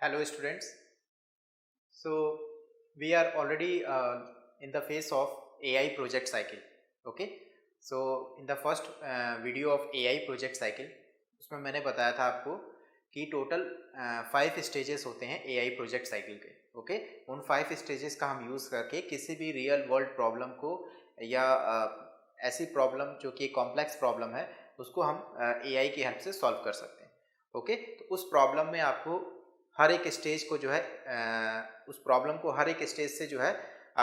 Hello students. So we are already in the phase of AI project cycle. Okay. So in the first video of AI project cycle, उसमें मैंने बताया था आपको कि total 5 stages होते हैं AI project cycle के. Okay. उन 5 स्टेजेस का हम यूज़ करके किसी भी रियल वर्ल्ड प्रॉब्लम को या ऐसी प्रॉब्लम जो कि कॉम्प्लेक्स प्रॉब्लम है उसको हम AI की हेल्प से सॉल्व कर सकते हैं. ओके. तो उस प्रॉब्लम में आपको हर एक स्टेज को जो है उस प्रॉब्लम को हर एक स्टेज से जो है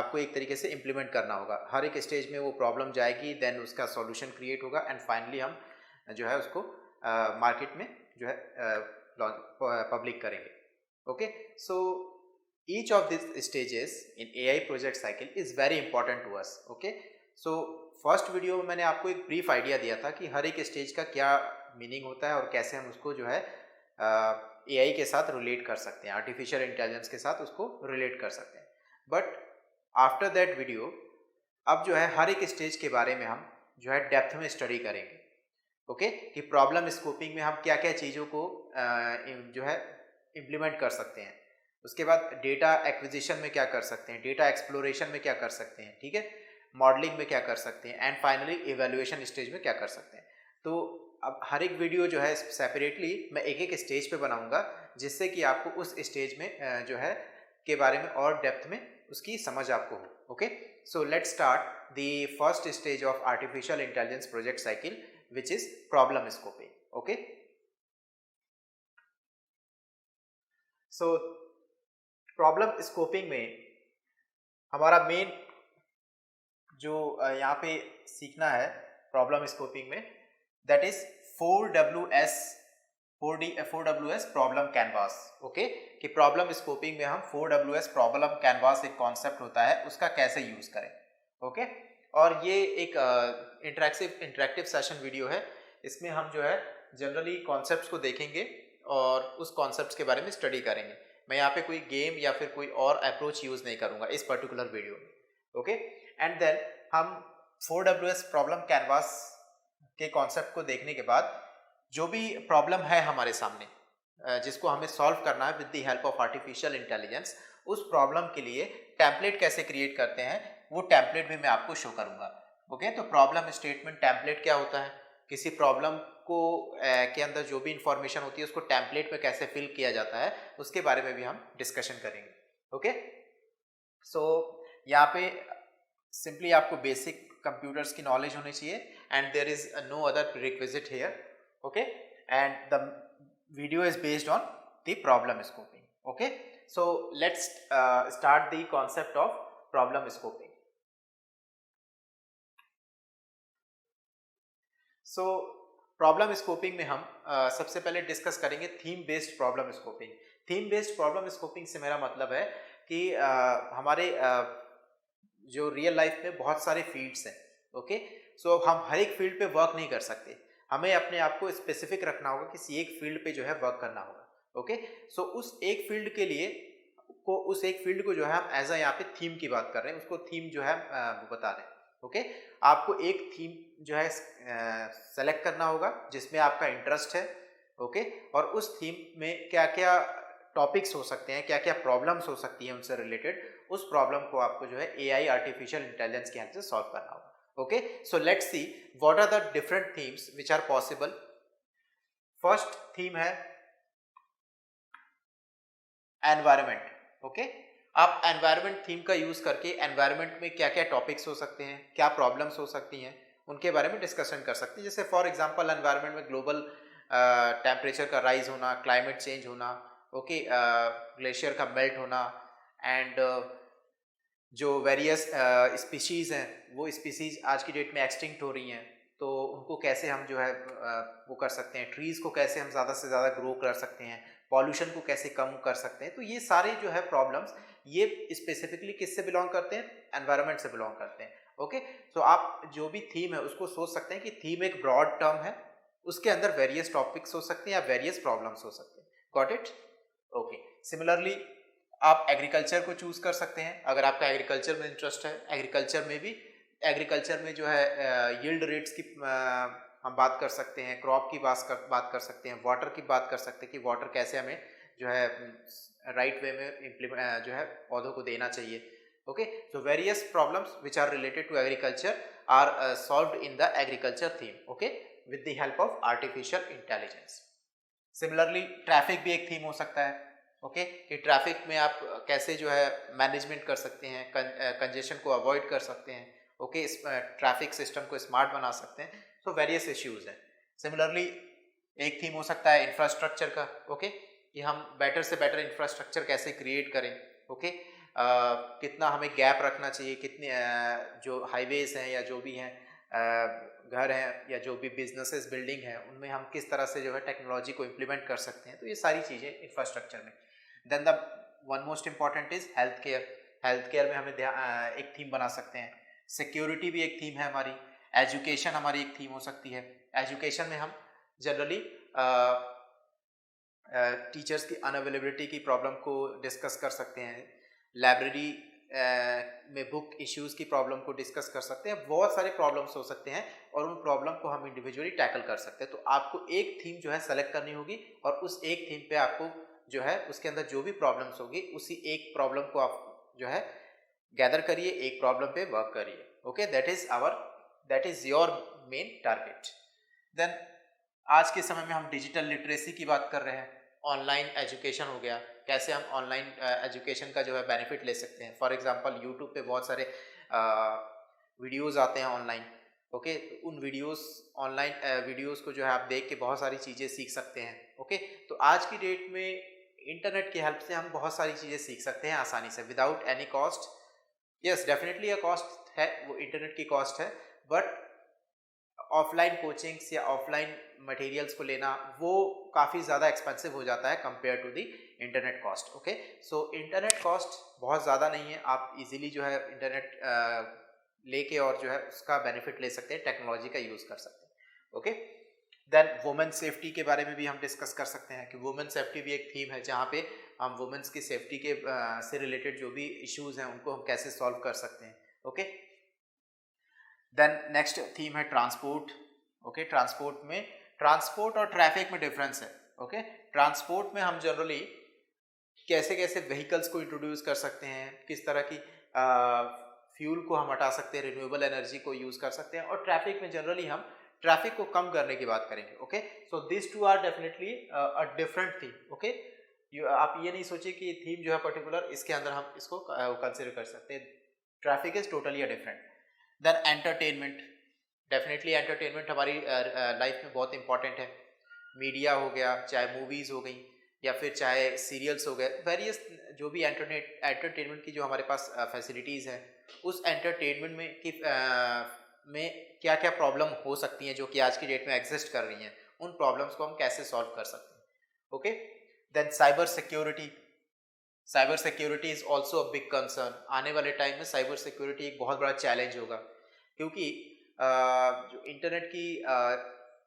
आपको एक तरीके से इम्प्लीमेंट करना होगा. हर एक स्टेज में वो प्रॉब्लम जाएगी, देन उसका सॉल्यूशन क्रिएट होगा एंड फाइनली हम जो है उसको मार्केट में जो है पब्लिक करेंगे. Okay. So each of this stages in AI project cycle is very important to us. Okay. So first video में मैंने आपको एक ब्रीफ आइडिया दिया था कि हर एक स्टेज का क्या मीनिंग होता है और कैसे हम उसको जो है एआई के साथ रिलेट कर सकते हैं, आर्टिफिशियल इंटेलिजेंस के साथ उसको रिलेट कर सकते हैं. बट आफ्टर दैट वीडियो अब जो है हर एक स्टेज के बारे में हम जो है डेप्थ में स्टडी करेंगे. ओके. कि प्रॉब्लम स्कोपिंग में हम क्या क्या चीज़ों को जो है इम्प्लीमेंट कर सकते हैं. उसके बाद डेटा एक्विजिशन में क्या कर सकते हैं, डेटा एक्सप्लोरेशन में क्या कर सकते हैं, ठीक है, मॉडलिंग में क्या कर सकते हैं एंड फाइनली इवेल्युएशन स्टेज में क्या कर सकते हैं. तो अब हर एक वीडियो जो है सेपरेटली मैं एक एक स्टेज पे बनाऊंगा जिससे कि आपको उस स्टेज में जो है के बारे में और डेप्थ में उसकी समझ आपको हो. Okay. So let's start the first stage of artificial intelligence project cycle which is problem scoping. Okay. So problem scoping में हमारा मेन जो यहाँ पे सीखना है प्रॉब्लम स्कोपिंग में that is 4WS problem canvas. Okay. कि प्रॉब्लम स्कोपिंग में हम 4WS प्रॉब्लम कैनवास एक कॉन्सेप्ट होता है उसका कैसे यूज करें. ओके. और ये एक इंटरेक्टिव सेशन वीडियो है. इसमें हम जो है जनरली कॉन्सेप्ट्स को देखेंगे और उस कॉन्सेप्ट्स के बारे में स्टडी करेंगे. मैं यहाँ पे कोई गेम या फिर कोई और अप्रोच यूज़ नहीं करूँगा इस पर्टिकुलर वीडियो में. ओके. एंड देन हम 4WS प्रॉब्लम कैनवास के कॉन्सेप्ट को देखने के बाद जो भी प्रॉब्लम है हमारे सामने जिसको हमें सॉल्व करना है with the help of artificial intelligence, उस प्रॉब्लम के लिए टेम्पलेट कैसे क्रिएट करते हैं वो टेम्पलेट भी मैं आपको शो करूंगा. ओके. तो प्रॉब्लम स्टेटमेंट टेम्पलेट क्या होता है, किसी प्रॉब्लम को के अंदर जो भी इंफॉर्मेशन होती है उसको टेम्पलेट में कैसे फिल किया जाता है उसके बारे में भी हम डिस्कशन करेंगे. ओके. सो यहाँ पे सिंपली आपको बेसिक कंप्यूटर्स की नॉलेज होनी चाहिए and there is no other prerequisite here. Okay. And the video is based on the problem scoping. Okay. So let's start the concept of problem scoping. So problem scoping में हम सबसे पहले discuss करेंगे theme based problem scoping. Theme based problem scoping से मेरा मतलब है कि हमारे जो रियल लाइफ में बहुत सारे फील्ड्स हैं. ओके. सो हम हर एक फील्ड पे वर्क नहीं कर सकते, हमें अपने आप को स्पेसिफिक रखना होगा, किसी एक फील्ड पे जो है वर्क करना होगा. ओके. सो उस एक फील्ड के लिए उस एक फील्ड को जो है हम एज अ यहाँ पे थीम की बात कर रहे हैं, उसको थीम जो है वो बता रहे हैं. ओके. आपको एक थीम जो है सेलेक्ट करना होगा जिसमें आपका इंटरेस्ट है. ओके. और उस थीम में क्या क्या टॉपिक्स हो सकते हैं, क्या क्या प्रॉब्लम्स हो सकती हैं उनसे रिलेटेड, उस प्रॉब्लम को आपको जो है एआई आर्टिफिशियल इंटेलिजेंस की हेल्प से सॉल्व करना होगा. Okay. So let's see what are the different themes which are possible. First theme है एनवायरमेंट. ओके. आप एनवायरमेंट थीम का यूज करके एनवायरमेंट में क्या क्या टॉपिक्स हो सकते हैं, क्या प्रॉब्लम्स हो सकती हैं, उनके बारे में डिस्कशन कर सकते हैं. जैसे फॉर एग्जांपल एनवायरमेंट में ग्लोबल टेम्परेचर का राइज होना, क्लाइमेट चेंज होना, ओके, ग्लेशियर का मेल्ट होना एंड जो वेरियस स्पीशीज़ हैं वो स्पीशीज़ आज की डेट में एक्सटिंक्ट हो रही हैं, तो उनको कैसे हम जो है वो कर सकते हैं, ट्रीज़ को कैसे हम ज़्यादा से ज़्यादा ग्रो कर सकते हैं, पॉल्यूशन को कैसे कम कर सकते हैं. तो ये सारे जो है प्रॉब्लम्स ये स्पेसिफिकली किससे बिलोंग करते हैं, एनवायरनमेंट से बिलोंग करते हैं. ओके. सो आप जो भी थीम है उसको सोच सकते हैं कि थीम एक ब्रॉड टर्म है, उसके अंदर वेरियस टॉपिक्स हो सकते हैं या वेरियस प्रॉब्लम्स हो सकते हैं. Got it. ओके. सिमिलरली आप एग्रीकल्चर को चूज कर सकते हैं अगर आपका एग्रीकल्चर में इंटरेस्ट है. एग्रीकल्चर में जो है यील्ड रेट्स की हम बात कर सकते हैं, क्रॉप की बात कर सकते हैं, वाटर की बात कर सकते हैं कि वाटर कैसे हमें जो है राइट वे में इम्प्लीमेंट जो है पौधों को देना चाहिए. Okay, so various problems which are related to agriculture are solved in the agriculture theme, okay, with the help of artificial intelligence. Similarly, traffic भी एक थीम हो सकता है, ओके, कि ट्रैफिक में आप कैसे जो है मैनेजमेंट कर सकते हैं, कंजेशन को अवॉइड कर सकते हैं, ओके, इस ट्रैफिक सिस्टम को स्मार्ट बना सकते हैं. सो वेरियस इश्यूज हैं. सिमिलरली एक थीम हो सकता है इंफ्रास्ट्रक्चर का, ओके, कि हम बेटर से बेटर इंफ्रास्ट्रक्चर कैसे क्रिएट करें, ओके, कितना हमें गैप रखना चाहिए, कितने जो हाईवेज हैं या जो भी हैं घर हैं या जो भी बिजनेसेस बिल्डिंग है उनमें हम किस तरह से जो है टेक्नोलॉजी को इम्प्लीमेंट कर सकते हैं. तो ये सारी चीज़ें इंफ्रास्ट्रक्चर में. Then the one most important is health care. Health care में हमें एक थीम बना सकते हैं. सिक्योरिटी भी एक थीम है हमारी. एजुकेशन हमारी एक थीम हो सकती है. एजुकेशन में हम जनरली टीचर्स की अनअवेलेबिलिटी की प्रॉब्लम को डिस्कस कर सकते हैं. लाइब्रेरी में बुक इश्यूज़ की प्रॉब्लम को डिस्कस कर सकते हैं. बहुत सारे प्रॉब्लम्स हो सकते हैं और उन प्रॉब्लम को हम इंडिविजुअली टैकल कर सकते हैं. तो आपको एक थीम जो है सेलेक्ट करनी होगी और उस एक थीम पे आपको जो है उसके अंदर जो भी प्रॉब्लम्स होगी उसी एक प्रॉब्लम को आप जो है गैदर करिए, एक प्रॉब्लम पे वर्क करिए. Okay, that is your main target. Then आज के समय में हम डिजिटल लिटरेसी की बात कर रहे हैं. ऑनलाइन एजुकेशन हो गया, कैसे हम ऑनलाइन एजुकेशन का जो है बेनिफिट ले सकते हैं. फॉर एग्जांपल यूट्यूब पे बहुत सारे वीडियोस आते हैं ऑनलाइन, ओके, उन ऑनलाइन वीडियोस को जो है आप देख के बहुत सारी चीज़ें सीख सकते हैं. ओके, तो आज की डेट में इंटरनेट की हेल्प से हम बहुत सारी चीज़ें सीख सकते हैं आसानी से without any cost. Yes, definitely a cost है, वो इंटरनेट की कॉस्ट है, बट ऑफलाइन कोचिंग्स या ऑफलाइन मटेरियल्स को लेना वो काफ़ी ज़्यादा एक्सपेंसिव हो जाता है compare to the internet cost. Okay, so internet cost बहुत ज़्यादा नहीं है. आप इजीली जो है इंटरनेट लेके और जो है उसका बेनिफिट ले सकते हैं, टेक्नोलॉजी का यूज़ कर सकते हैं. ओके, देन वुमेन सेफ्टी के बारे में भी हम डिस्कस कर सकते हैं कि वुमेन सेफ्टी भी एक थीम है जहाँ पे हम वुमेन्स की सेफ्टी के से रिलेटेड जो भी इश्यूज़ हैं उनको हम कैसे सॉल्व कर सकते हैं. ओके, देन नेक्स्ट थीम है ट्रांसपोर्ट. ओके, ट्रांसपोर्ट और ट्रैफिक में डिफरेंस है. ओके, ट्रांसपोर्ट में हम जनरली कैसे कैसे व्हीकल्स को इंट्रोड्यूस कर सकते हैं, किस तरह की फ्यूल को हम हटा सकते हैं, रिन्यूएबल एनर्जी को यूज़ कर सकते हैं. और ट्रैफिक में जनरली हम ट्रैफिक को कम करने की बात करेंगे. Okay, so this two are definitely a different theme. Okay, आप ये नहीं सोचिए कि थीम जो है पर्टिकुलर इसके अंदर हम इसको कंसिडर कर सकते हैं. Traffic is totally a different. Then entertainment. Definitely entertainment हमारी लाइफ में बहुत इंपॉर्टेंट है. मीडिया हो गया, चाहे मूवीज़ हो गई या फिर चाहे सीरियल्स हो गए, वेरियस जो भी एंटरटेनमेंट की जो हमारे पास फैसिलिटीज़ हैं, उस एंटरटेनमेंट में क्या क्या प्रॉब्लम हो सकती हैं जो कि आज की डेट में एग्जिस्ट कर रही हैं, उन प्रॉब्लम्स को हम कैसे सॉल्व कर सकते हैं. Okay, then cyber security. Cyber security is also a big concern. आने वाले टाइम में साइबर सिक्योरिटी एक बहुत बड़ा चैलेंज होगा क्योंकि जो इंटरनेट की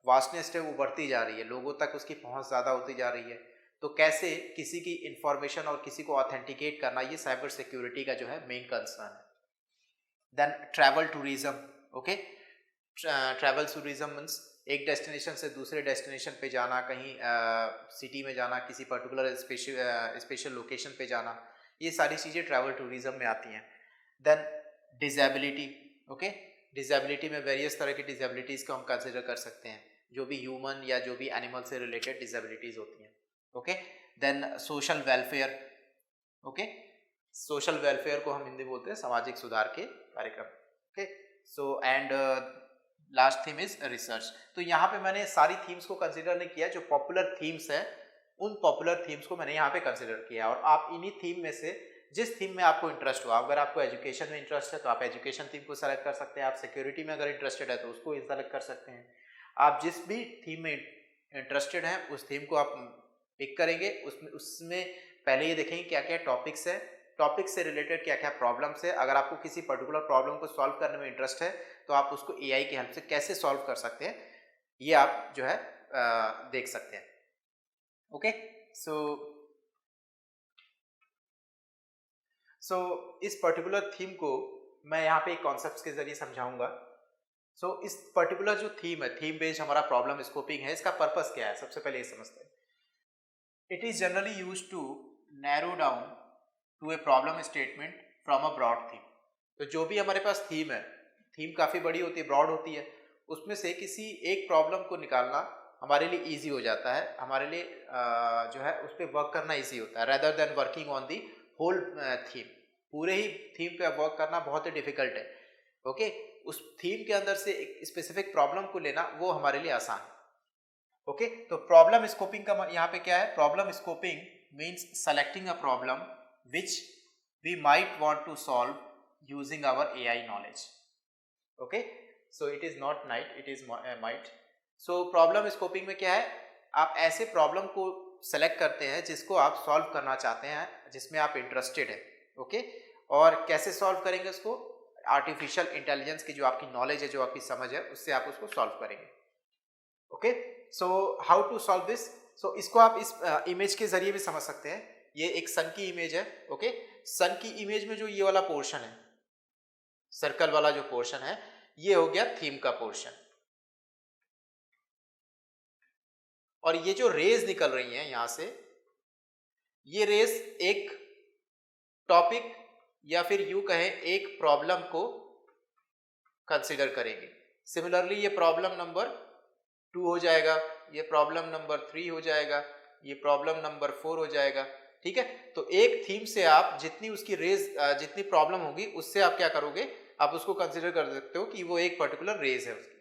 वास्टनेस है वो बढ़ती जा रही है, लोगों तक उसकी पहुंच ज़्यादा होती जा रही है. तो कैसे किसी की इंफॉर्मेशन और किसी को ऑथेंटिकेट करना, ये साइबर सिक्योरिटी का जो है मेन कंसर्न है. Then travel tourism. Okay, travel tourism means एक डेस्टिनेशन से दूसरे डेस्टिनेशन पे जाना, कहीं सिटी में जाना, किसी पर्टिकुलर स्पेशल लोकेशन पे जाना, ये सारी चीज़ें ट्रैवल टूरिज्म में आती हैं. Then disability. ओके, डिजेबिलिटी में वेरियस तरह की डिजेबिलिटीज़ को हम कंसिडर कर सकते हैं, जो भी ह्यूमन या जो भी एनिमल से रिलेटेड डिजेबिलिटीज़ होती हैं. Okay, then social welfare. Okay, social welfare को हम हिंदी बोलते हैं सामाजिक सुधार के कार्यक्रम. Okay, so and last theme is research. तो यहाँ पे मैंने सारी थीम्स को कंसिडर नहीं किया, जो पॉपुलर थीम्स हैं उन पॉपुलर थीम्स को मैंने यहाँ पे कंसिडर किया. और आप इन्हीं थीम में से जिस थीम में आपको इंटरेस्ट हो, अगर आपको एजुकेशन में इंटरेस्ट है तो आप एजुकेशन थीम को सेलेक्ट कर सकते हैं. आप सिक्योरिटी में अगर इंटरेस्टेड है तो उसको सेलेक्ट कर सकते हैं. आप जिस भी थीम में इंटरेस्टेड हैं उस थीम को आप पिक करेंगे. उसमें पहले ये देखेंगे क्या क्या टॉपिक्स है, टॉपिक से रिलेटेड क्या क्या प्रॉब्लम्स है. अगर आपको किसी पर्टिकुलर प्रॉब्लम को सॉल्व करने में इंटरेस्ट है तो आप उसको एआई की हेल्प से कैसे सॉल्व कर सकते हैं, ये आप जो है देख सकते हैं. ओके, सो इस पर्टिकुलर थीम को मैं यहाँ पे एक कॉन्सेप्ट्स के जरिए समझाऊंगा. इस पर्टिकुलर जो थीम है, थीम बेस्ड हमारा प्रॉब्लम स्कोपिंग है, इसका पर्पस क्या है सबसे पहले ये समझते हैं. It is generally used to narrow down to a problem statement from a broad theme. तो जो भी हमारे पास थीम है, थीम काफ़ी बड़ी होती है, ब्रॉड होती है, उसमें से किसी एक प्रॉब्लम को निकालना हमारे लिए इजी हो जाता है, हमारे लिए जो है उस पर वर्क करना इजी होता है, rather than working on the whole theme. पूरे ही थीम पे वर्क करना बहुत ही डिफिकल्ट है. ओके, उस थीम के अंदर से एक स्पेसिफिक प्रॉब्लम को लेना वो हमारे लिए आसान है. ओके, तो प्रॉब्लम स्कोपिंग का यहाँ पे क्या है? Problem scoping means selecting a problem which we might want to solve using our AI knowledge. Okay, so it is not night, it is might. So problem scoping में क्या है? आप ऐसे प्रॉब्लम को सेलेक्ट करते हैं जिसको आप सॉल्व करना चाहते हैं, जिसमें आप इंटरेस्टेड है. ओके, और कैसे सॉल्व करेंगे उसको? आर्टिफिशियल इंटेलिजेंस की जो आपकी नॉलेज है, जो आपकी समझ है, उससे आप उसको सॉल्व करेंगे. Okay, so how to solve this? So इसको आप इस इमेज के जरिए भी समझ सकते हैं. ये एक सन की इमेज है. ओके, सन की इमेज में जो ये वाला पोर्शन है, सर्कल वाला जो पोर्शन है, ये हो गया थीम का पोर्शन. और ये जो रेज निकल रही हैं यहां से, ये रेज एक टॉपिक या फिर यूं कहें एक प्रॉब्लम को कंसीडर करेंगे. सिमिलरली ये प्रॉब्लम नंबर 2 हो जाएगा, ये प्रॉब्लम नंबर 3 हो जाएगा, ये प्रॉब्लम नंबर 4 हो जाएगा. ठीक है, तो एक थीम से आप जितनी उसकी रेज जितनी प्रॉब्लम होगी उससे आप क्या करोगे? आप उसको कंसीडर कर सकते हो कि वो एक पर्टिकुलर रेज है उसकी.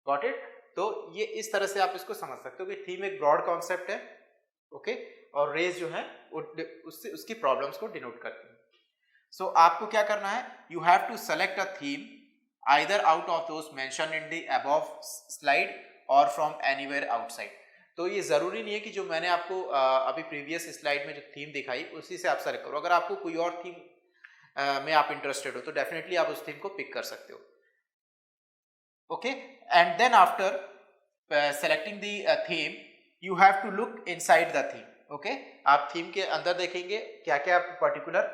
Got it? तो ये इस तरह से आप इसको समझ सकते हो कि थीम एक ब्रॉड कॉन्सेप्ट है. ओके, और रेज जो है उससे उसकी प्रॉब्लम्स को डिनोट करती है. सो आपको क्या करना है? You have to select a theme either out of those mention in the above slide और फ्रॉम एनीवेयर आउटसाइड. तो ये जरूरी नहीं है कि जो मैंने आपको अभी प्रीवियस स्लाइड में जो थीम दिखाई उसी से आप सेलेक्ट करो. अगर आपको कोई और थीम में आप इंटरेस्टेड हो तो डेफिनेटली आप उस थीम को पिक कर सकते हो. Okay, and then after selecting the theme, you have to look inside the theme. Okay, आप थीम के अंदर देखेंगे क्या क्या पर्टिकुलर,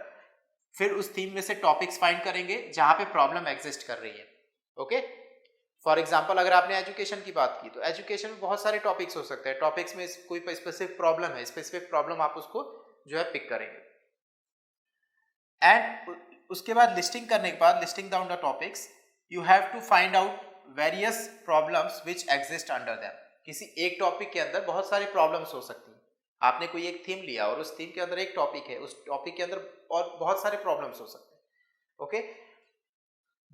फिर उस थीम में से टॉपिक्स फाइंड करेंगे जहां पे प्रॉब्लम एग्जिस्ट कर रही है. ओके, फॉर एग्जांपल अगर आपने एजुकेशन की बात की तो एजुकेशन में बहुत सारे टॉपिक्स हो सकते हैं. टॉपिक्स में कोई स्पेसिफिक प्रॉब्लम है, स्पेसिफिक प्रॉब्लम आप उसको जो है पिक करेंगे. एंड उसके बाद लिस्टिंग करने के बाद, listing down the topics, you have to find out various problems which exist under them. किसी एक टॉपिक के अंदर बहुत सारी प्रॉब्लम्स हो सकती हैं. आपने कोई एक थीम लिया और उस थीम के अंदर एक टॉपिक है, उस टॉपिक के अंदर और बहुत सारे प्रॉब्लम्स हो सकते हैं. Okay,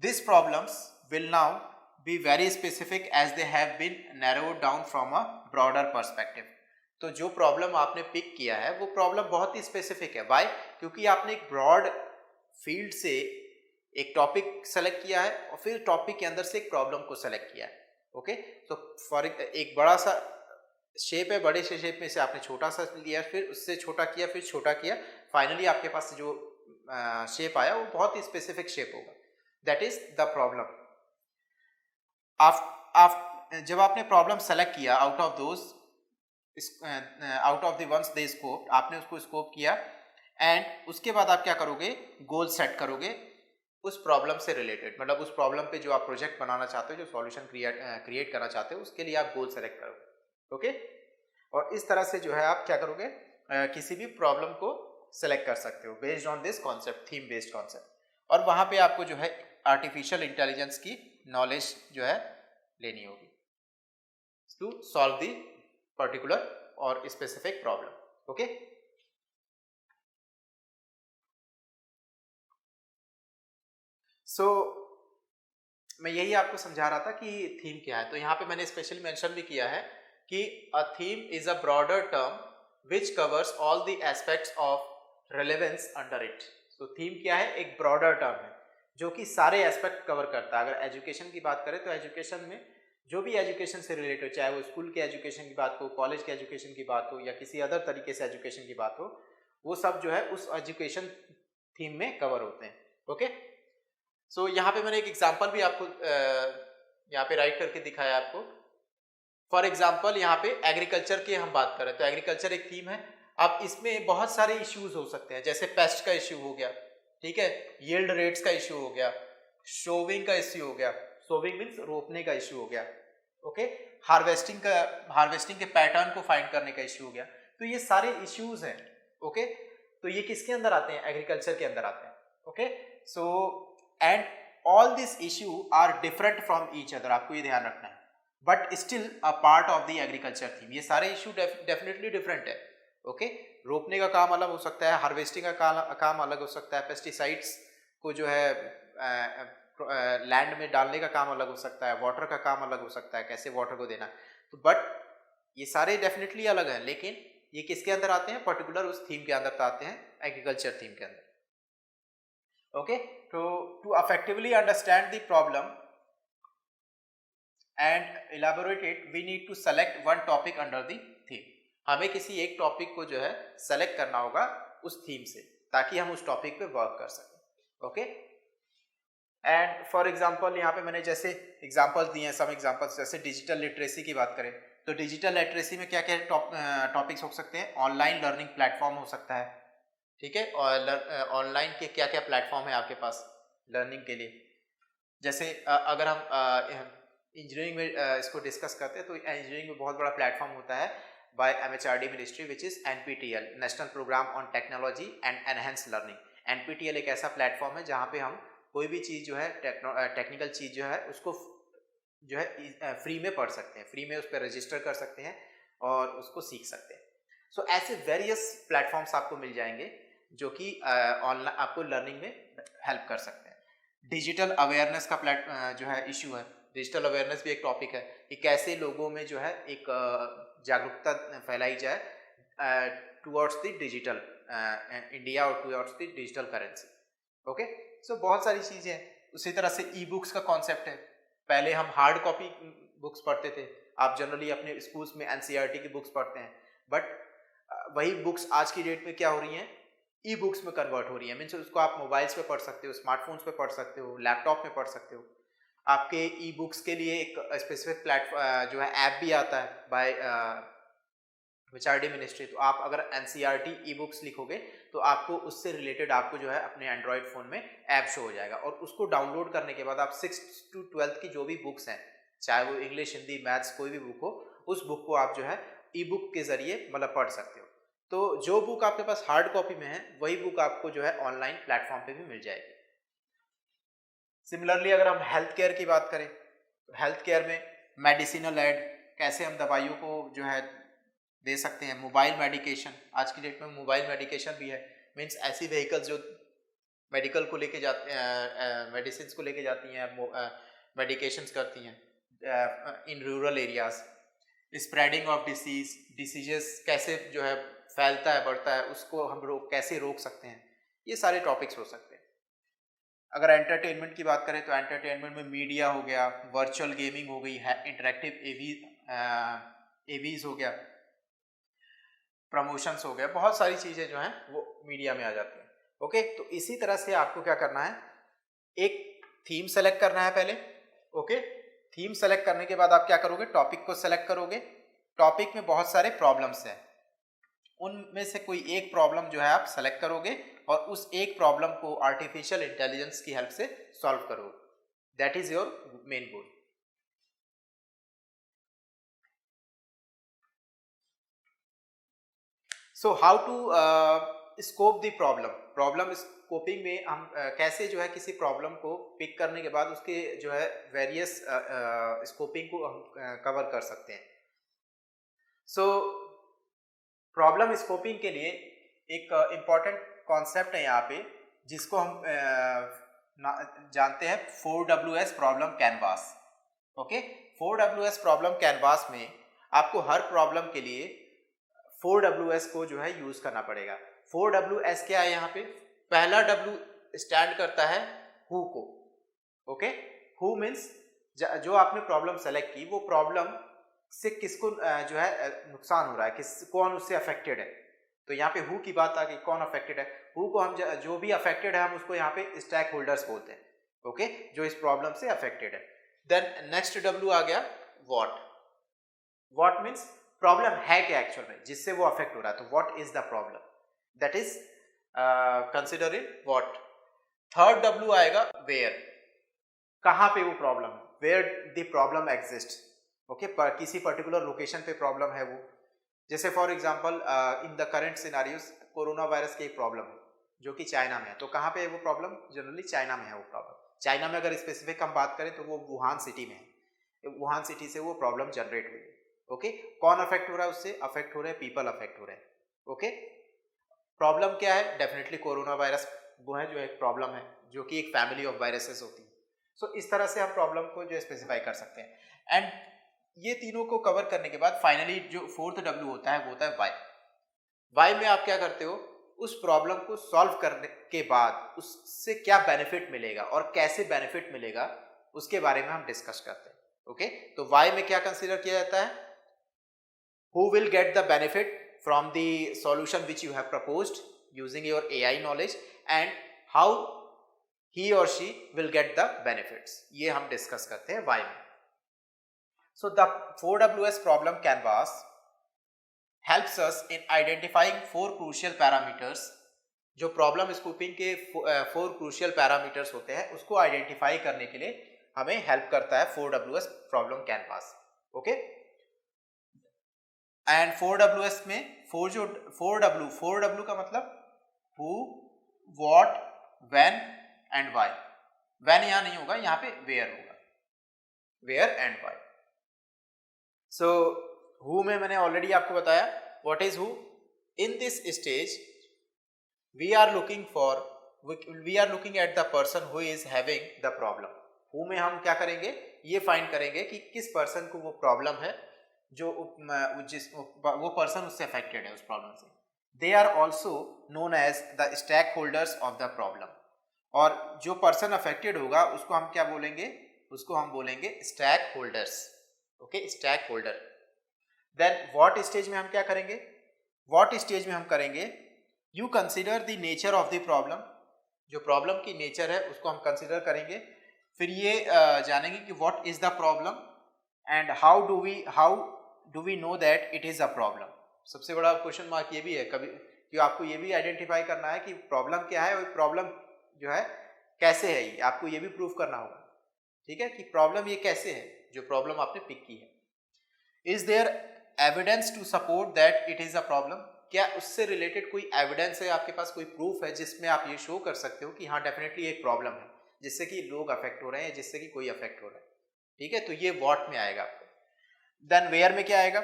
this problems will now be very specific as they have been narrowed down from a broader perspective. तो जो प्रॉब्लम आपने पिक किया है वो प्रॉब्लम बहुत ही स्पेसिफिक है. वाई? क्योंकि आपने एक ब्रॉड फील्ड से एक टॉपिक सेलेक्ट किया है और फिर टॉपिक के अंदर से एक प्रॉब्लम को सेलेक्ट किया है. ओके, तो फॉर एक बड़ा सा शेप है, बड़े से शेप में से आपने छोटा सा लिया, फिर उससे छोटा किया, फिर छोटा किया, फाइनली आपके पास जो शेप आया वो बहुत ही स्पेसिफिक शेप होगा. That is the problem. जब आपने प्रॉब्लम सेलेक्ट किया out of those out of the ones the scope, आपने उसको स्कोप किया एंड उसके बाद आप क्या करोगे? गोल सेट करोगे उस प्रॉब्लम से रिलेटेड, मतलब उस प्रॉब्लम पे जो आप प्रोजेक्ट बनाना चाहते हो, जो सॉल्यूशन क्रिएट करना चाहते हो, उसके लिए आप गोल सेलेक्ट करोगे. ओके, और इस तरह से जो है आप क्या करोगे? किसी भी प्रॉब्लम को सेलेक्ट कर सकते हो based on this concept, theme based concept. और वहां पे आपको जो है आर्टिफिशियल इंटेलिजेंस की नॉलेज जो है लेनी होगी टू सॉल्व द पर्टिकुलर और स्पेसिफिक प्रॉब्लम. ओके, सो मैं यही आपको समझा रहा था कि थीम क्या है. तो यहाँ पे मैंने स्पेशली मेंशन भी किया है कि a theme is a broader term which covers all the aspects of relevance under it. तो थीम क्या है? एक ब्रॉडर टर्म है जो कि सारे एस्पेक्ट कवर करता है. अगर एजुकेशन की बात करें तो एजुकेशन में जो भी एजुकेशन से रिलेटेड हो, चाहे वो स्कूल के एजुकेशन की बात हो, कॉलेज के एजुकेशन की बात हो या किसी अदर तरीके से एजुकेशन की बात हो, वो सब जो है उस एजुकेशन थीम में कवर होते हैं. ओके, सो यहाँ पे मैंने एक एग्जांपल भी आपको यहाँ पे राइट करके दिखाया आपको. फॉर एग्जांपल यहाँ पे एग्रीकल्चर की हम बात करें तो एग्रीकल्चर एक थीम है. अब इसमें बहुत सारे इश्यूज हो सकते हैं, जैसे पेस्ट का इश्यू हो गया, ठीक है, यील्ड रेट्स का इश्यू हो गया, शोविंग का इश्यू हो गया, शोविंग मीन्स रोपने का इश्यू हो गया. ओके, हार्वेस्टिंग के पैटर्न को फाइंड करने का इश्यू हो गया. तो ये सारे इश्यूज हैं, ओके। तो ये किसके अंदर आते हैं? एग्रीकल्चर के अंदर आते हैं, okay. So and all this issue are different from each other, आपको ये ध्यान रखना है, but still a part of the agriculture theme. ये सारे इश्यू डेफिनेटली डिफरेंट है, ओके। रोपने का काम अलग हो सकता है, हार्वेस्टिंग का काम अलग हो सकता है, पेस्टिसाइड्स को जो है लैंड में डालने का काम अलग हो सकता है, वाटर का काम अलग हो सकता है, कैसे वाटर को देना। तो बट ये सारे डेफिनेटली अलग हैं, लेकिन ये किसके अंदर आते हैं? पर्टिकुलर उस थीम के अंदर आते हैं, एग्रीकल्चर थीम के अंदर, ओके। तो to effectively understand the problem and elaborate it, we need to select one topic under the theme. हमें किसी एक टॉपिक को जो है सेलेक्ट करना होगा उस थीम से, ताकि हम उस टॉपिक पे वर्क कर सकें, ओके। एंड फॉर एग्जांपल यहाँ पे मैंने जैसे एग्जांपल्स दिए हैं, सम एग्जांपल्स, जैसे डिजिटल लिटरेसी की बात करें तो डिजिटल लिटरेसी में क्या क्या टॉपिक्स हो सकते हैं? ऑनलाइन लर्निंग प्लेटफॉर्म हो सकता है, ठीक है। और ऑनलाइन के क्या क्या प्लेटफॉर्म है आपके पास लर्निंग के लिए? जैसे अगर हम इंजीनियरिंग में इसको डिस्कस करते हैं तो इंजीनियरिंग में बहुत बड़ा प्लेटफॉर्म होता है by MHRD ministry, which is NPTEL, national programme on technology and enhance learning. NPTEL एक ऐसा प्लेटफॉर्म है जहाँ पे हम कोई भी चीज़ जो है टेक्निकल चीज़ जो है उसको जो है फ्री में पढ़ सकते हैं, फ्री में उस पर रजिस्टर कर सकते हैं और उसको सीख सकते हैं। सो ऐसे वेरियस प्लेटफॉर्म्स आपको मिल जाएंगे जो कि ऑनलाइन आपको लर्निंग में हेल्प कर सकते हैं। डिजिटल अवेयरनेस का जो है इशू है, डिजिटल अवेयरनेस भी एक टॉपिक है कि कैसे लोगों में जो है एक जागरूकता फैलाई जाए टुवर्ड्स द डिजिटल इंडिया और towards the digital currency, okay. So बहुत सारी चीज़ें हैं। उसी तरह से ई बुक्स का कॉन्सेप्ट है। पहले हम हार्ड कॉपी बुक्स पढ़ते थे, आप जनरली अपने स्कूल्स में NCERT की बुक्स पढ़ते हैं, बट वही बुक्स आज की डेट में क्या हो रही हैं? ई बुक्स में कन्वर्ट हो रही है। मीन्स उसको आप मोबाइल्स पे पढ़ सकते हो, स्मार्टफोन्स पे पढ़ सकते हो, लैपटॉप में पढ़ सकते हो। आपके ई बुक्स के लिए एक स्पेसिफिक प्लेटफॉर्म जो है ऐप भी आता है बाय MHRD मिनिस्ट्री। तो आप अगर NCERT ई बुक्स लिखोगे तो आपको उससे रिलेटेड आपको जो है अपने एंड्रॉयड फ़ोन में ऐप शो हो जाएगा, और उसको डाउनलोड करने के बाद आप 6th to 12th की जो भी बुक्स हैं, चाहे वो इंग्लिश, हिंदी, मैथ्स, कोई भी बुक हो, उस बुक को आप जो है ई बुक के ज़रिए मतलब पढ़ सकते हो। तो जो बुक आपके पास हार्ड कॉपी में है वही बुक आपको जो है ऑनलाइन प्लेटफॉर्म पे भी मिल जाएगी। सिमिलरली अगर हम हेल्थ केयर की बात करें तो हेल्थ केयर में मेडिसिनल एड, कैसे हम दवाइयों को जो है दे सकते हैं। मोबाइल मेडिकेशन, आज की डेट में मोबाइल मेडिकेशन भी है। मीन्स ऐसी व्हीकल्स जो मेडिकल को लेके जाते हैं, मेडिसिन को लेके जाती हैं, मेडिकेशंस करती हैं in rural areas. Spreading of diseases कैसे जो है फैलता है, बढ़ता है, उसको हम कैसे रोक सकते हैं, ये सारे टॉपिक्स हो सकते हैं। अगर एंटरटेनमेंट की बात करें तो एंटरटेनमेंट में मीडिया हो गया, वर्चुअल गेमिंग हो गई है, इंटरेक्टिव एवीज हो गया, प्रमोशंस हो गया, बहुत सारी चीज़ें जो हैं वो मीडिया में आ जाती हैं, ओके। तो इसी तरह से आपको क्या करना है, एक थीम सेलेक्ट करना है पहले, ओके। थीम सेलेक्ट करने के बाद आप क्या करोगे? टॉपिक को सेलेक्ट करोगे। टॉपिक में बहुत सारे प्रॉब्लम्स हैं, उनमें से कोई एक प्रॉब्लम जो है आप सेलेक्ट करोगे और उस एक प्रॉब्लम को आर्टिफिशियल इंटेलिजेंस की हेल्प से सॉल्व करोगे। That is your main goal. So how to scope the problem scoping में हम कैसे जो है किसी प्रॉब्लम को पिक करने के बाद उसके जो है वेरियस स्कोपिंग को हम कवर कर सकते हैं। सो प्रॉब्लम स्कोपिंग के लिए एक इम्पॉर्टेंट कॉन्सेप्ट है यहाँ पे, जिसको हम जानते हैं 4WS problem canvas, okay. 4WS problem canvas में आपको हर प्रॉब्लम के लिए 4WS को जो है यूज करना पड़ेगा। 4WS क्या है यहाँ पे? पहला W स्टैंड करता है who co, okay. Who means जो आपने प्रॉब्लम सेलेक्ट की वो प्रॉब्लम से किसको जो है नुकसान हो रहा है, कौन उससे अफेक्टेड है। तो यहाँ पे हु की बात आ गई, कौन अफेक्टेड है। हु को हम जो भी अफेक्टेड है हम उसको यहाँ पे स्टेक होल्डर्स बोलते हैं, ओके, जो इस प्रॉब्लम से अफेक्टेड है। देन नेक्स्ट W आ गया व्हाट। व्हाट मीन्स प्रॉब्लम है क्या एक्चुअल में जिससे वो अफेक्ट हो रहा है, तो what is the problem, that is consider in what. Third W आएगा वेयर, कहाँ पे वो प्रॉब्लम है, where the problem exist, okay. किसी पर्टिकुलर लोकेशन पे प्रॉब्लम है वो, जैसे for example in the current scenarios corona virus की एक प्रॉब्लम है जो कि चाइना में है, तो कहाँ पे है वो प्रॉब्लम? जनरली चाइना में है वो प्रॉब्लम। चाइना में अगर स्पेसिफिक हम बात करें तो वो वुहान सिटी में है, वुहान सिटी से वो प्रॉब्लम जनरेट हुई है। ओके, कौन अफेक्ट हो रहा है उससे? अफेक्ट हो रहे हैं पीपल, अफेक्ट हो रहे हैं। ओके, प्रॉब्लम क्या है? डेफिनेटली कोरोना वायरस वो है जो एक प्रॉब्लम है, जो कि एक फैमिली ऑफ वायरसेस होती है। सो इस तरह से हम प्रॉब्लम को जो स्पेसिफाई कर सकते हैं। एंड ये तीनों को कवर करने के बाद फाइनली जो फोर्थ डब्ल्यू होता है वो होता है वाई। वाई में आप क्या करते हो? उस प्रॉब्लम को सॉल्व करने के बाद उससे क्या बेनिफिट मिलेगा और कैसे बेनिफिट मिलेगा उसके बारे में हम डिस्कस करते हैं। ओके, तो वाई में क्या कंसीडर किया जाता है? Who will get the benefit from the solution which you have proposed using your AI knowledge, and how he or she will get the benefits, ये हम डिस्कस करते हैं वाई में। So the 4WS problem canvas helps us in identifying 4 crucial parameters। जो problem scoping के 4 crucial parameters होते हैं उसको आइडेंटिफाई करने के लिए हमें हेल्प करता है 4WS problem canvas. Okay, and 4WS में 4W का मतलब who, what, when and why. When यहां नहीं होगा, यहां पे वेयर होगा, where and why. So who में मैंने ऑलरेडी आपको बताया what is who. In this stage we are looking at the person who is having the problem. Who में हम क्या करेंगे? ये फाइंड करेंगे कि किस पर्सन को वो प्रॉब्लम है, जो वो पर्सन उससे अफेक्टेड है उस प्रॉब्लम से। They are also known as the stakeholders of the problem. और जो पर्सन अफेक्टेड होगा उसको हम क्या बोलेंगे? उसको हम बोलेंगे stakeholders. Okay, stakeholder. Then what stage में हम क्या करेंगे? व्हाट स्टेज में हम करेंगे you consider the nature of the problem. जो प्रॉब्लम की नेचर है उसको हम कंसिडर करेंगे। फिर ये जानेंगे कि what is the problem and how do we know that it is a problem. सबसे बड़ा क्वेश्चन मार्क ये भी है कभी कि आपको ये भी आइडेंटिफाई करना है कि प्रॉब्लम क्या है और प्रॉब्लम जो है कैसे है, ये आपको ये भी प्रूव करना होगा। ठीक है, कि प्रॉब्लम ये कैसे है जो प्रॉब्लम आपने पिक की है। Is there evidence to support that it is a problem. क्या उससे रिलेटेड कोई एविडेंस है, आपके पास कोई प्रूफ है जिसमें आप ये शो कर सकते हो कि हाँ डेफिनेटली एक प्रॉब्लम है जिससे कि लोग अफेक्ट हो रहे हैं, जिससे कि कोई अफेक्ट हो रहा है। ठीक है, तो ये व्हाट में आएगा आपको। देन वेयर में क्या आएगा?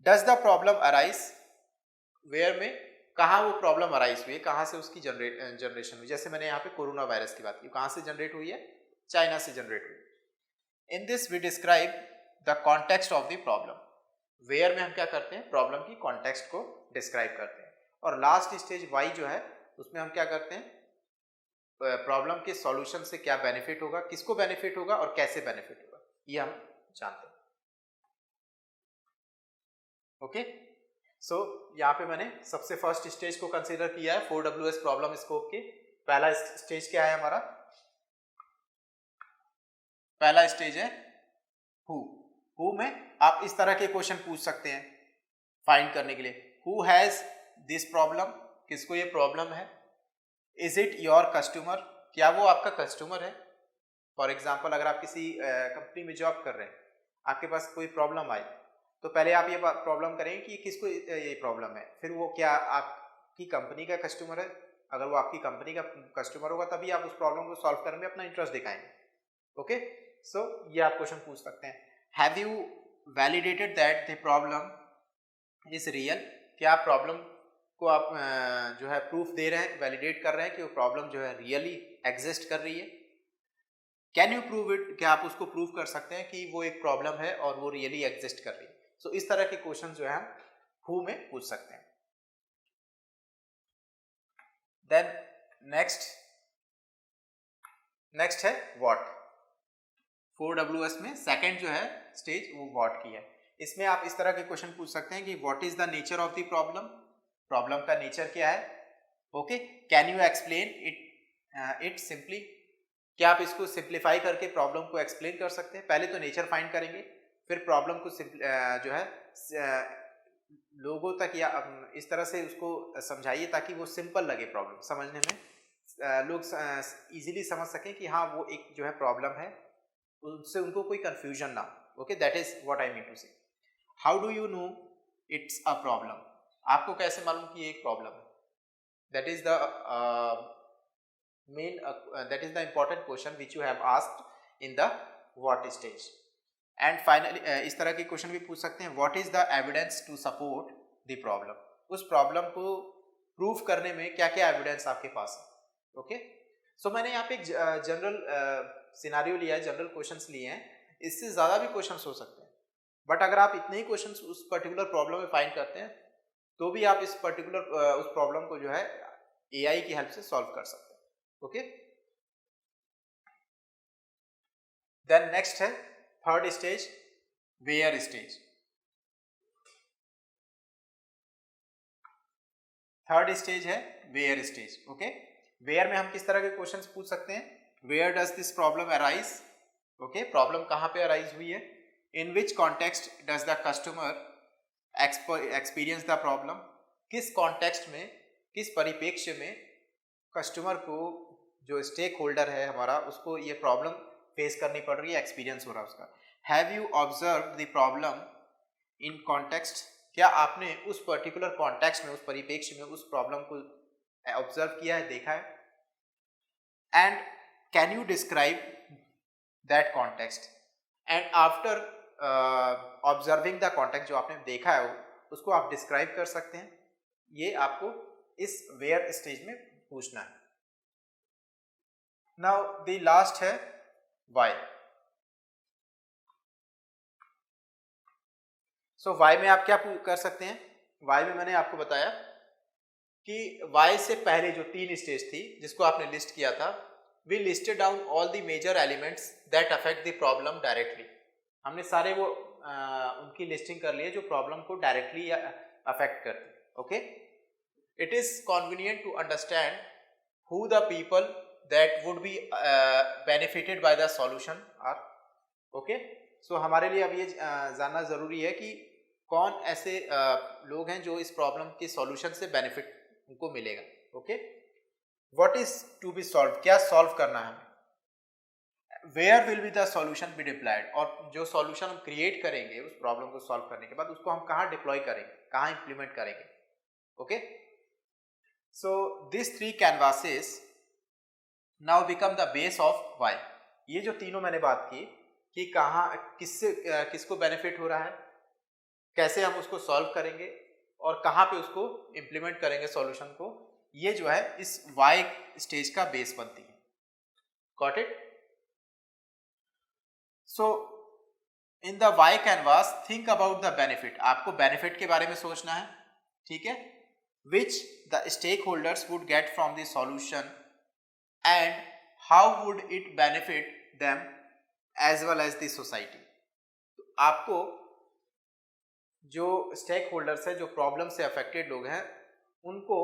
Does the problem arise. Where में कहाँ वो प्रॉब्लम अराइज हुई है, कहाँ से उसकी जनरेशन हुई। जैसे मैंने यहाँ पे कोरोना वायरस की बात की, कहाँ से जनरेट हुई है? चाइना से जनरेट हुई। In this we describe the context of the problem. Where में हम क्या करते हैं? प्रॉब्लम की कॉन्टेक्स्ट को डिस्क्राइब करते हैं। और लास्ट स्टेज वाई जो है उसमें हम क्या करते हैं? प्रॉब्लम के सॉल्यूशन से क्या बेनिफिट होगा, किसको बेनिफिट होगा और कैसे बेनिफिट होगा, ये हम जानते हैं। ओके, सो यहाँ पे मैंने सबसे फर्स्ट स्टेज को कंसीडर किया है 4WS प्रॉब्लम स्कोप के। पहला स्टेज क्या है हमारा? पहला स्टेज है हु में आप इस तरह के क्वेश्चन पूछ सकते हैं फाइंड करने के लिए। हु हैज दिस प्रॉब्लम, किसको ये प्रॉब्लम है। इज इट योर कस्टमर, क्या वो आपका कस्टमर है। फॉर एग्जाम्पल अगर आप किसी कंपनी में जॉब कर रहे हैं, आपके पास कोई प्रॉब्लम आई तो पहले आप ये प्रॉब्लम करेंगे कि किसको ये प्रॉब्लम है, फिर वो क्या आपकी कंपनी का कस्टमर है। अगर वो आपकी कंपनी का कस्टमर होगा तभी आप उस प्रॉब्लम को सॉल्व करने में अपना इंटरेस्ट दिखाएंगे। ओके, सो ये आप क्वेश्चन पूछ सकते हैं। Have you validated that the problem is real. क्या आप प्रॉब्लम को आप जो है प्रूफ दे रहे हैं, वैलिडेट कर रहे हैं कि वो प्रॉब्लम जो है रियली एग्जिस्ट कर रही है। कैन यू प्रूव इट, क्या आप उसको प्रूव कर सकते हैं कि वो एक प्रॉब्लम है और वो रियली एग्जिस्ट कर रही है। सो इस तरह के क्वेश्चन जो है हम हु में पूछ सकते हैं। देन नेक्स्ट है व्हाट। 4WS में सेकंड जो है स्टेज वो व्हाट की है। इसमें आप इस तरह के क्वेश्चन पूछ सकते हैं कि what is the nature of the problem, problem का नेचर क्या है। Okay, can you explain it simply, क्या आप इसको सिंप्लीफाई करके प्रॉब्लम को एक्सप्लेन कर सकते हैं। पहले तो नेचर फाइंड करेंगे, फिर प्रॉब्लम को जो है लोगों तक या इस तरह से उसको समझाइए ताकि वो सिंपल लगे प्रॉब्लम समझने में, लोग इजीली समझ सकें कि हाँ वो एक जो है प्रॉब्लम है, उससे उनको कोई कंफ्यूजन ना हो। Okay, that is what I mean to say. How do you know it's a problem. आपको कैसे मालूम कि ये एक प्रॉब्लम है? That is the main that is the important question which you have asked in the what stage. And finally इस तरह के क्वेश्चन भी पूछ सकते हैं, what is the evidence to support the problem. उस प्रॉब्लम को प्रूफ करने में क्या क्या एविडेंस आपके पास है। ओके, सो मैंने यहाँ पे एक जनरल सिनारियो लिया है, जनरल क्वेश्चंस लिए हैं, इससे ज़्यादा भी क्वेश्चंस हो सकते हैं, बट अगर आप इतने ही क्वेश्चंस उस पर्टिकुलर प्रॉब्लम में फाइंड करते हैं तो भी आप इस पर्टिकुलर उस प्रॉब्लम को जो है एआई की हेल्प से सॉल्व कर सकते हैं। ओके, देन नेक्स्ट है third stage, where stage. Third stage है वेयर स्टेज। ओके, वेयर में हम किस तरह के क्वेश्चंस पूछ सकते हैं? Where does this problem arise? Okay, problem कहाँ पे अराइज हुई है? In which context does the customer experience the problem? किस कॉन्टेक्स्ट में, किस परिप्रेक्ष्य में कस्टमर को, जो स्टेक होल्डर है हमारा, उसको ये प्रॉब्लम फेस करनी पड़ रही है, एक्सपीरियंस हो रहा है उसका। Have you observe the problem in context? क्या आपने उस पर्टिकुलर कॉन्टेक्स्ट में, उस परिप्रेक्ष्य में उस प्रॉब्लम को ऑब्जर्व किया है, देखा है? And can you describe that context? And after observing the context, जो आपने देखा है उसको आप डिस्क्राइब कर सकते हैं। ये आपको इस वेयर स्टेज में पूछना है। नाउ द लास्ट है वाई। सो वाई में आप क्या कर सकते हैं? वाई में मैंने आपको बताया कि वाई से पहले जो 3 स्टेज थी जिसको आपने लिस्ट किया था, we listed down all the major elements that affect the problem directly. हमने सारे वो उनकी लिस्टिंग कर ली है जो प्रॉब्लम को डायरेक्टली अफेक्ट करते। Okay, it is convenient to understand who the people that would be benefited by the solution are. Okay, so हमारे लिए अब ये जानना ज़रूरी है कि कौन ऐसे लोग हैं जो इस प्रॉब्लम के सॉल्यूशन से बेनिफिट उनको मिलेगा। Okay, what is to be solve? क्या सॉल्व करना है हमें? Where will be the solution be deployed? और जो सॉल्यूशन हम क्रिएट करेंगे उस प्रॉब्लम को सॉल्व करने के बाद उसको हम कहाँ डिप्लॉय करेंगे, कहाँ इंप्लीमेंट करेंगे। Okay, so this 3 canvases now become the base of why. ये जो तीनों मैंने बात की कि कहाँ किससे किसको बेनिफिट हो रहा है, कैसे हम उसको सॉल्व करेंगे और कहाँ पे उसको इम्प्लीमेंट करेंगे सॉल्यूशन को, ये जो है इस वाई स्टेज का बेस बनती है। Got it? So in the why canvas think about the benefit. आपको बेनिफिट के बारे में सोचना है, ठीक है, which the stakeholders would get from the solution and how would it benefit them as well as the society. आपको जो स्टेक होल्डर्स है, जो प्रॉब्लम से अफेक्टेड लोग हैं, उनको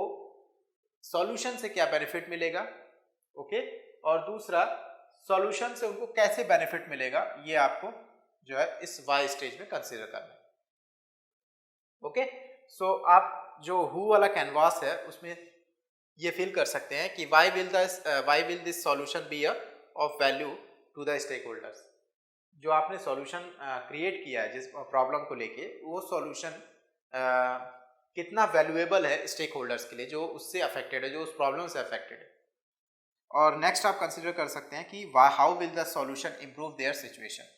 सॉल्यूशन से क्या बेनिफिट मिलेगा, ओके, और दूसरा सॉल्यूशन से उनको कैसे बेनिफिट मिलेगा, ये आपको जो है इस वाई स्टेज में कंसीडर करना है। ओके, सो आप जो हु वाला कैनवास है उसमें ये फील कर सकते हैं कि why will this solution be of value to the stakeholders. जो आपने सॉल्यूशन क्रिएट किया है जिस प्रॉब्लम को लेके, वो सॉल्यूशन कितना वैल्यूएबल है स्टेक होल्डर्स के लिए जो उससे अफेक्टेड है, जो उस प्रॉब्लम से अफेक्टेड है। और नेक्स्ट आप कंसिडर कर सकते हैं कि how will the solution improve their situation.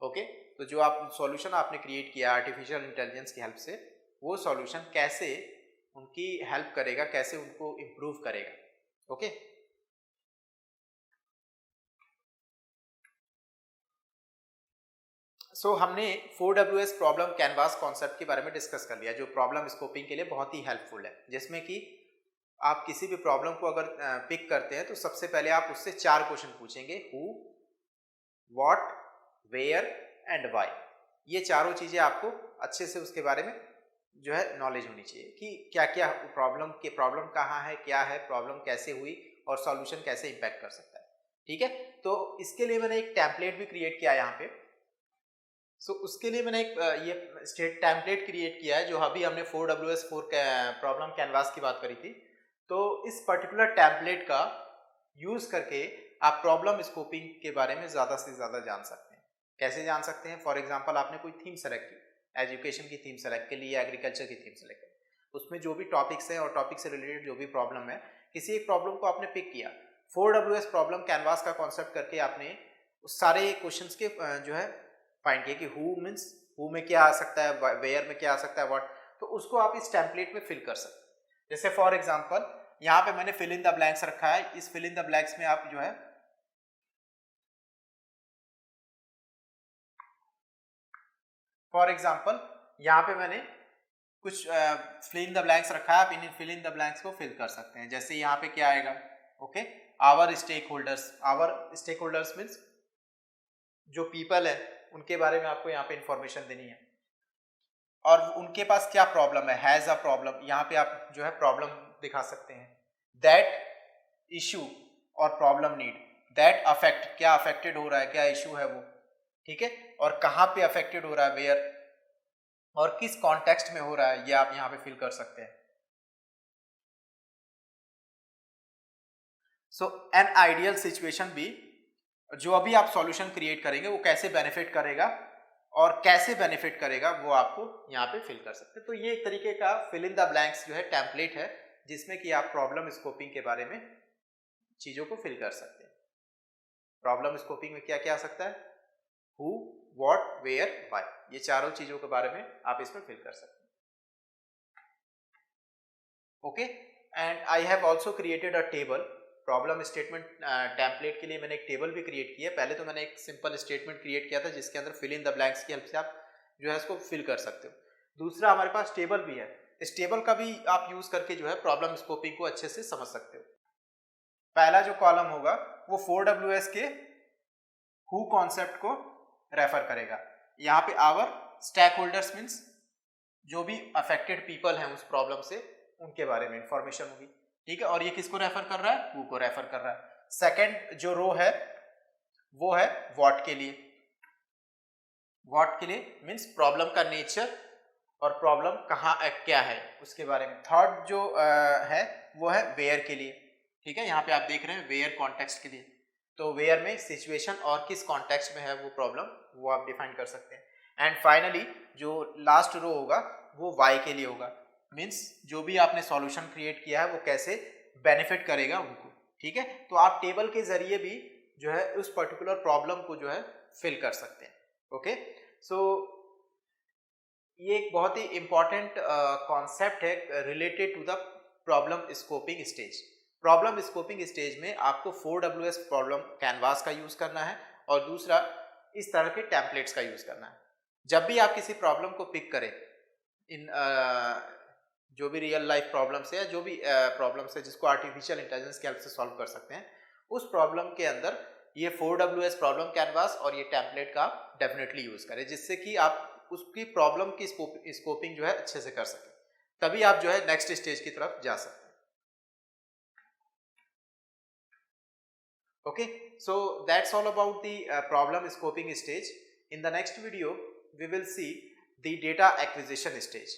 Okay, तो जो आप सॉल्यूशन आपने क्रिएट किया आर्टिफिशियल इंटेलिजेंस की हेल्प से, वो सॉल्यूशन कैसे उनकी हेल्प करेगा, कैसे उनको इम्प्रूव करेगा। ओके, सो हमने 4WS प्रॉब्लम कैनवास कॉन्सेप्ट के बारे में डिस्कस कर लिया, जो प्रॉब्लम स्कोपिंग के लिए बहुत ही हेल्पफुल है, जिसमें कि आप किसी भी प्रॉब्लम को अगर पिक करते हैं तो सबसे पहले आप उससे 4 क्वेश्चन पूछेंगे, who, what, where and why. ये चारों चीज़ें आपको अच्छे से उसके बारे में जो है नॉलेज होनी चाहिए कि क्या क्या प्रॉब्लम कहाँ है, क्या है, प्रॉब्लम कैसे हुई और सॉल्यूशन कैसे इम्पैक्ट कर सकता है। ठीक है, तो इसके लिए मैंने एक टेम्पलेट भी क्रिएट किया है यहाँ पे। सो उसके लिए मैंने एक ये स्टेट टेम्पलेट क्रिएट किया है, जो अभी हमने 4WS4 प्रॉब्लम कैनवास की बात करी थी। तो इस पर्टिकुलर टेम्पलेट का यूज़ करके आप प्रॉब्लम स्कोपिंग के बारे में ज़्यादा से ज़्यादा जान सकते हैं। कैसे जान सकते हैं? फॉर एग्जांपल आपने कोई थीम सेलेक्ट की, एजुकेशन की थीम सेलेक्ट कर ली या एग्रीकल्चर की थीम सेलेक्ट कर ली। उसमें जो भी टॉपिक्स हैं और टॉपिक से रिलेटेड जो भी प्रॉब्लम है, किसी एक प्रॉब्लम को आपने पिक किया, 4WS प्रॉब्लम कैनवास का कॉन्सेप्ट करके आपने उस सारे क्वेश्चंस के जो है फाइंड किया कि हु मीन्स हु में क्या आ सकता है, वेयर में क्या आ सकता है, व्हाट, तो उसको आप इस टेम्पलेट में फिल कर सकते हैं। जैसे फॉर एग्जांपल यहाँ पे मैंने फिल इन द ब्लैंक्स रखा है, इस फिल इन द ब्लैंक्स में आप जो है फॉर एग्जांपल यहाँ पे मैंने कुछ फिल इन द ब्लैंक्स रखा है, आप इन फिल इन द ब्लैंक्स को फिल कर सकते हैं। जैसे यहाँ पे क्या आएगा, okay, our stakeholders means जो पीपल है उनके बारे में आपको यहाँ पे इंफॉर्मेशन देनी है और उनके पास क्या प्रॉब्लम है, हैज अ प्रॉब्लम, यहाँ पे आप जो है प्रॉब्लम दिखा सकते हैं। दैट इशू और प्रॉब्लम नीड, दैट अफेक्ट, क्या अफेक्टेड हो रहा है, क्या इशू है वो, ठीक है, और कहाँ पे अफेक्टेड हो रहा है, वेयर, और किस कॉन्टेक्स्ट में हो रहा है, ये आप यहाँ पे फिल कर सकते हैं। सो एन आइडियल सिचुएशन भी, जो अभी आप सॉल्यूशन क्रिएट करेंगे वो कैसे बेनिफिट करेगा और कैसे बेनिफिट करेगा वो आपको यहाँ पे फिल कर सकते हैं। तो ये एक तरीके का फिल इन द ब्लैंक्स जो है टेम्पलेट है, जिसमें कि आप प्रॉब्लम स्कोपिंग के बारे में चीज़ों को फिल कर सकते हैं। प्रॉब्लम स्कोपिंग में क्या क्या आ सकता है, हु, व्हाट, वेयर, व्हाई, ये चारों चीज़ों के बारे में आप इसमें फिल कर सकते हैं। Okay, and I have also created a table. Problem statement template के लिए मैंने एक टेबल भी क्रिएट किया है। पहले तो मैंने एक सिंपल स्टेटमेंट क्रिएट किया था जिसके अंदर फिल इन द ब्लैंक्स की हेल्प से आप जो है इसको फिल कर सकते हो। दूसरा हमारे पास टेबल भी है, इस टेबल का भी आप यूज करके जो है प्रॉब्लम स्कोपिंग को अच्छे से समझ सकते हो। पहला जो कॉलम होगा वो 4WS के हु कॉन्सेप्ट को रेफर करेगा। यहाँ पे आवर स्टेक होल्डर्स मीन्स जो भी अफेक्टेड पीपल हैं उस प्रॉब्लम से, उनके बारे में इंफॉर्मेशन होगी, ठीक है, और ये किसको रेफर कर रहा है, हु को रेफर कर रहा है। सेकंड जो रो है वो है व्हाट के लिए, व्हाट के लिए मीन्स प्रॉब्लम का नेचर और प्रॉब्लम कहाँ क्या है उसके बारे में। थर्ड जो है वो है वेयर के लिए, ठीक है, यहाँ पे आप देख रहे हैं वेयर कॉन्टेक्स्ट के लिए, तो वेयर में सिचुएशन और किस कॉन्टेक्स्ट में है वो प्रॉब्लम, वो आप डिफाइन कर सकते हैं। एंड फाइनली जो लास्ट रो होगा वो वाई के लिए होगा, मीन्स जो भी आपने सॉल्यूशन क्रिएट किया है वो कैसे बेनिफिट करेगा उनको, ठीक है। तो आप टेबल के जरिए भी जो है उस पर्टिकुलर प्रॉब्लम को जो है फिल कर सकते हैं। ओके, सो ये एक बहुत ही इंपॉर्टेंट कॉन्सेप्ट है related to the problem scoping stage. Problem scoping stage में आपको 4WS प्रॉब्लम कैनवास का यूज करना है और दूसरा इस तरह के टेम्पलेट्स का यूज करना है। जब भी आप किसी प्रॉब्लम को पिक करें, इन जो भी रियल लाइफ प्रॉब्लम्स है या जो भी प्रॉब्लम्स है जिसको आर्टिफिशियल इंटेलिजेंस की हेल्प से सॉल्व कर सकते हैं, उस प्रॉब्लम के अंदर ये 4WS प्रॉब्लम कैनवास और ये टेम्पलेट का आप डेफिनेटली यूज करें, जिससे कि आप उसकी प्रॉब्लम की स्कोपिंग जो है अच्छे से कर सकें, तभी आप जो है नेक्स्ट स्टेज की तरफ जा सकते हैं। Okay, so that's all about the problem scoping stage. In the next video we will see the data acquisition stage.